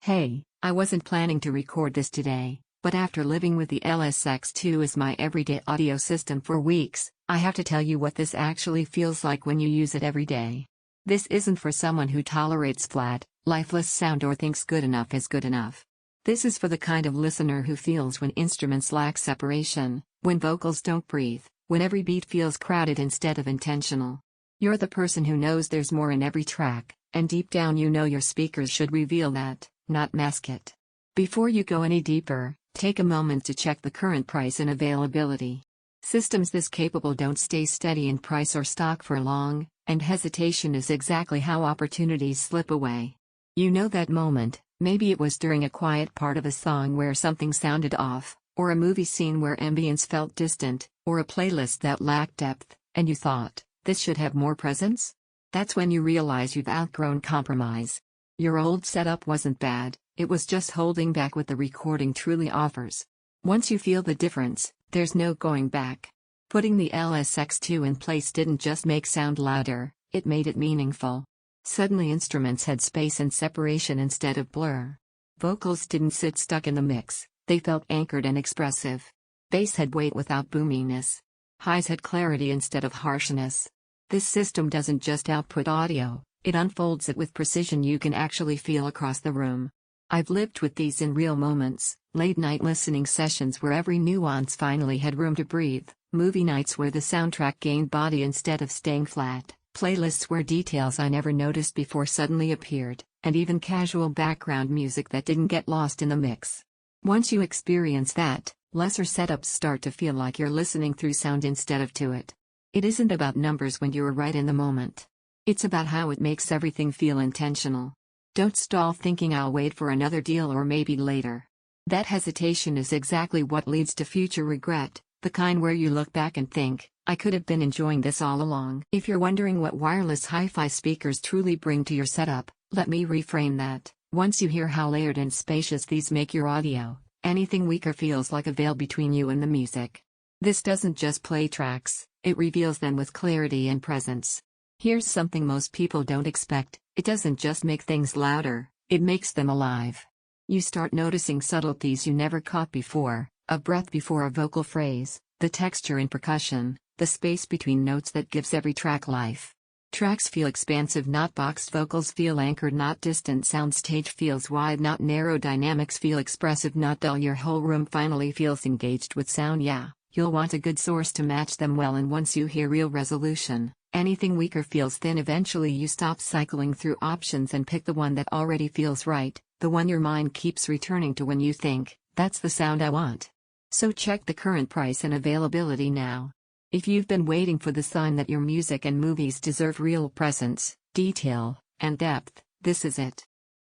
Hey, I wasn't planning to record this today, but after living with the LSX2 as my everyday audio system for weeks, I have to tell you what this actually feels like when you use it every day. This isn't for someone who tolerates flat, lifeless sound or thinks good enough is good enough. This is for the kind of listener who feels when instruments lack separation, when vocals don't breathe, when every beat feels crowded instead of intentional. You're the person who knows there's more in every track, and deep down you know your speakers should reveal that, not mask it. Before you go any deeper, take a moment to check the current price and availability. Systems this capable don't stay steady in price or stock for long, and hesitation is exactly how opportunities slip away. You know that moment, maybe it was during a quiet part of a song where something sounded off, or a movie scene where ambience felt distant, or a playlist that lacked depth, and you thought, this should have more presence? That's when you realize you've outgrown compromise. Your old setup wasn't bad, it was just holding back what the recording truly offers. Once you feel the difference, there's no going back. Putting the LSX2 in place didn't just make sound louder, it made it meaningful. Suddenly instruments had space and separation instead of blur. Vocals didn't sit stuck in the mix, they felt anchored and expressive. Bass had weight without boominess. Highs had clarity instead of harshness. This system doesn't just output audio, it unfolds it with precision you can actually feel across the room. I've lived with these in real moments, late-night listening sessions where every nuance finally had room to breathe, movie nights where the soundtrack gained body instead of staying flat, playlists where details I never noticed before suddenly appeared, and even casual background music that didn't get lost in the mix. Once you experience that, lesser setups start to feel like you're listening through sound instead of to it. It isn't about numbers when you're right in the moment. It's about how it makes everything feel intentional. Don't stall thinking I'll wait for another deal or maybe later. That hesitation is exactly what leads to future regret, the kind where you look back and think, I could have been enjoying this all along. If you're wondering what wireless hi-fi speakers truly bring to your setup, let me reframe that. Once you hear how layered and spacious these make your audio, anything weaker feels like a veil between you and the music. This doesn't just play tracks, it reveals them with clarity and presence. Here's something most people don't expect, it doesn't just make things louder, it makes them alive. You start noticing subtleties you never caught before, a breath before a vocal phrase, the texture in percussion, the space between notes that gives every track life. Tracks feel expansive, not boxed. Vocals feel anchored, not distant. Soundstage feels wide, not narrow. Dynamics feel expressive, not dull. Your whole room finally feels engaged with sound. Yeah, you'll want a good source to match them well, and once you hear real resolution, anything weaker feels thin. Eventually you stop cycling through options and pick the one that already feels right, the one your mind keeps returning to when you think, that's the sound I want. So check the current price and availability now. If you've been waiting for the sign that your music and movies deserve real presence, detail, and depth, this is it.